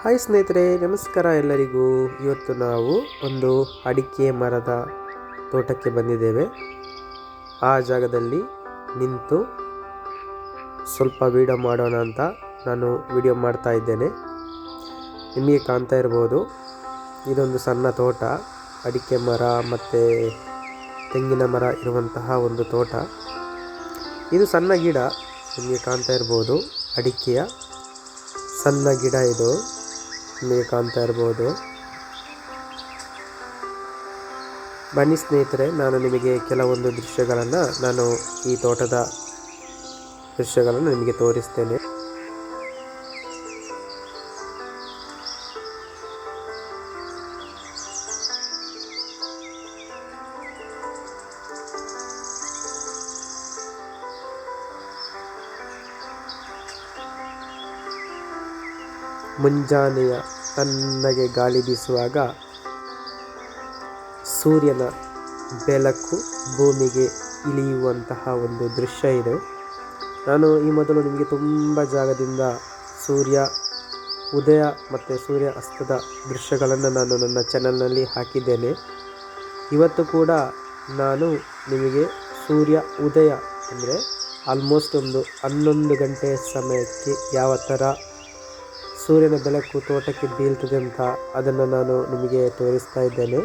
Hi ಸ್ನೇಹಿತರೆ, ನಮಸ್ಕಾರ ಎಲ್ಲರಿಗೂ. ಇವತ್ತು ನಾವು ಒಂದು ಅಡಿಕೆ ಮರದ ತೋಟಕ್ಕೆ ಬಂದಿದ್ದೇವೆ. ಆ ಜಾಗದಲ್ಲಿ ನಿಂತು ಸ್ವಲ್ಪ ವಿಡಿಯೋ ಮಾಡೋಣ ಅಂತ ನಾನು ವಿಡಿಯೋ ಮಾಡ್ತಾ ಇದ್ದೇನೆ. ನಿಮಗೆ ಕಾಣ್ತಾ ಇರ್ಬೋದು, ಇದೊಂದು ಸಣ್ಣ ತೋಟ. ಅಡಿಕೆ ಮರ ಮತ್ತು ತೆಂಗಿನ ಮರ ಇರುವಂತಹ ಒಂದು ತೋಟ. ಇದು ಸಣ್ಣ ಗಿಡ, ನಿಮಗೆ ಕಾಣ್ತಾ ಇರ್ಬೋದು. ಅಡಿಕೆಯ ಸಣ್ಣ ಗಿಡ ಇದು ನಿಮಗೆ ಕಾಣ್ತಾ ಇರ್ಬೋದು. ಬನ್ನಿ ಸ್ನೇಹಿತರೆ, ನಾನು ನಿಮಗೆ ಕೆಲವೊಂದು ದೃಶ್ಯಗಳನ್ನು ಈ ತೋಟದ ದೃಶ್ಯಗಳನ್ನು ನಿಮಗೆ ತೋರಿಸ್ತೇನೆ. ಮುಂಜಾನೆಯ ತಣ್ಣಗೆ ಗಾಳಿ ಬೀಸುವಾಗ ಸೂರ್ಯನ ಬೆಳಕು ಭೂಮಿಗೆ ಇಳಿಯುವಂತಹ ಒಂದು ದೃಶ್ಯ ಇದೆ. ನಾನು ಈ ಮೊದಲು ನಿಮಗೆ ತುಂಬ ಜಾಗದಿಂದ ಸೂರ್ಯ ಉದಯ ಮತ್ತು ಸೂರ್ಯ ಅಸ್ತದ ದೃಶ್ಯಗಳನ್ನು ನಾನು ನನ್ನ ಚಾನಲ್ನಲ್ಲಿ ಹಾಕಿದ್ದೇನೆ. ಇವತ್ತು ಕೂಡ ನಾನು ನಿಮಗೆ ಸೂರ್ಯ ಉದಯ ಅಂದರೆ ಆಲ್ಮೋಸ್ಟ್ ಒಂದು 11 ಗಂಟೆ ಸಮಯಕ್ಕೆ ಯಾವ ಥರ ಸೂರ್ಯನ ಬೆಳಕು ತೋಟಕ್ಕೆ ಬೀಳ್ತದೆ ಅಂತ ಅದನ್ನು ನಾನು ನಿಮಗೆ ತೋರಿಸ್ತಾ ಇದ್ದೇನೆ.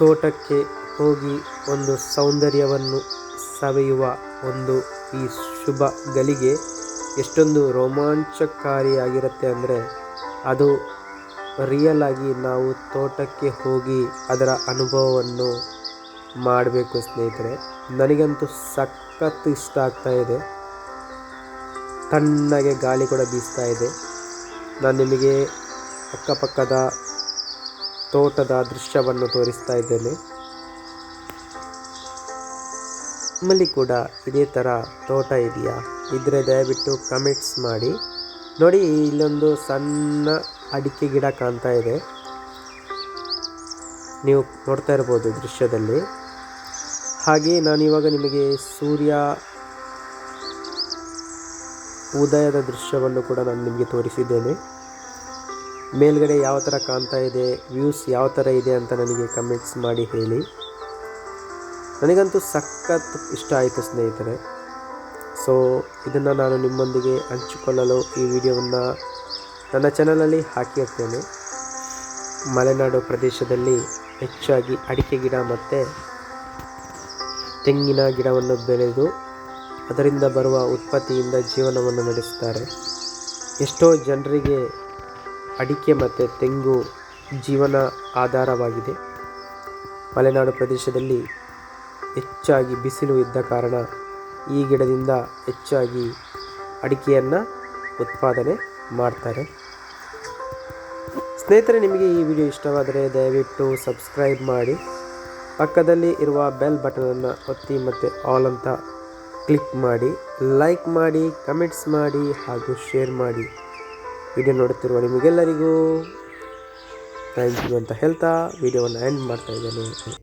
ತೋಟಕ್ಕೆ ಹೋಗಿ ಒಂದು ಸೌಂದರ್ಯವನ್ನು ಸವಿಯುವ ಒಂದು ಈ ಶುಭ ಗಳಿಗೆ ಎಷ್ಟೊಂದು ರೋಮಾಂಚಕಾರಿಯಾಗಿರುತ್ತೆ ಅಂದರೆ ಅದು ರಿಯಲ್ ಆಗಿ ನಾವು ತೋಟಕ್ಕೆ ಹೋಗಿ ಅದರ ಅನುಭವವನ್ನು ಮಾಡಬೇಕು ಸ್ನೇಹಿತರೆ. ನನಗಂತೂ ಸಖತ್ತು ಇಷ್ಟ ಆಗ್ತಾ ಇದೆ. ತಣ್ಣಗೆ ಗಾಳಿ ಕೂಡ ಬೀಸ್ತಾ ಇದೆ. ನಾನು ನಿಮಗೆ ಅಕ್ಕಪಕ್ಕದ ತೋಟದ ದೃಶ್ಯವನ್ನು ತೋರಿಸ್ತಾ ಇದ್ದೇನೆ. ನಿಮ್ಮಲ್ಲಿ ಕೂಡ ಇದೇ ಥರ ತೋಟ ಇದೆಯಾ? ಇದ್ದರೆ ದಯವಿಟ್ಟು ಕಮೆಂಟ್ಸ್ ಮಾಡಿ. ನೋಡಿ, ಇಲ್ಲೊಂದು ಸಣ್ಣ ಅಡಿಕೆ ಗಿಡ ಕಾಣ್ತಾ ಇದೆ, ನೀವು ನೋಡ್ತಾ ಇರ್ಬೋದು ದೃಶ್ಯದಲ್ಲಿ. ಹಾಗೆ ನಾನಿವಾಗ ನಿಮಗೆ ಸೂರ್ಯ ಉದಯದ ದೃಶ್ಯವನ್ನು ಕೂಡ ನಾನು ನಿಮಗೆ ತೋರಿಸಿದ್ದೇನೆ. ಮೇಲ್ಗಡೆ ಯಾವ ಥರ ಕಾಣ್ತಾ ಇದೆ, ವ್ಯೂಸ್ ಯಾವ ಥರ ಇದೆ ಅಂತ ನನಗೆ ಕಮೆಂಟ್ಸ್ ಮಾಡಿ ಹೇಳಿ. ನನಗಂತೂ ಸಖತ್ ಇಷ್ಟ ಆಯಿತು ಸ್ನೇಹಿತರೆ. ಸೊ ಇದನ್ನು ನಾನು ನಿಮ್ಮೊಂದಿಗೆ ಹಂಚಿಕೊಳ್ಳಲು ಈ ವಿಡಿಯೋವನ್ನು ನನ್ನ ಚಾನಲಲ್ಲಿ ಹಾಕಿರ್ತೇನೆ. ಮಲೆನಾಡು ಪ್ರದೇಶದಲ್ಲಿ ಹೆಚ್ಚಾಗಿ ಅಡಿಕೆ ಗಿಡ ಮತ್ತು ತೆಂಗಿನ ಗಿಡವನ್ನು ಬೆಳೆದು ಅದರಿಂದ ಬರುವ ಉತ್ಪತ್ತಿಯಿಂದ ಜೀವನವನ್ನು ನಡೆಸ್ತಾರೆ. ಎಷ್ಟೋ ಜನರಿಗೆ ಅಡಿಕೆ ಮತ್ತು ತೆಂಗು ಜೀವನ ಆಧಾರವಾಗಿದೆ. ಮಲೆನಾಡು ಪ್ರದೇಶದಲ್ಲಿ ಹೆಚ್ಚಾಗಿ ಬಿಸಿಲು ಇದ್ದ ಕಾರಣ ಈ ಗಿಡದಿಂದ ಹೆಚ್ಚಾಗಿ ಅಡಿಕೆಯನ್ನು ಉತ್ಪಾದನೆ ಮಾಡ್ತಾರೆ. ಸ್ನೇಹಿತರೆ, ನಿಮಗೆ ಈ ವಿಡಿಯೋ ಇಷ್ಟವಾದರೆ ದಯವಿಟ್ಟು ಸಬ್ಸ್ಕ್ರೈಬ್ ಮಾಡಿ, ಪಕ್ಕದಲ್ಲಿ ಇರುವ ಬೆಲ್ ಬಟನನ್ನು ಒತ್ತಿ ಮತ್ತು ಆಲ್ ಅಂತ ಕ್ಲಿಕ್ ಮಾಡಿ, ಲೈಕ್ ಮಾಡಿ, ಕಮೆಂಟ್ಸ್ ಮಾಡಿ ಹಾಗೂ ಶೇರ್ ಮಾಡಿ. ವಿಡಿಯೋ ನೋಡುತ್ತಿರುವ ನಿಮಗೆಲ್ಲರಿಗೂ ಥ್ಯಾಂಕ್ ಯು ಅಂತ ಹೇಳ್ತಾ ವಿಡಿಯೋವನ್ನು ಎಂಡ್ ಮಾಡ್ತಾ ಇದ್ದೇನೆ.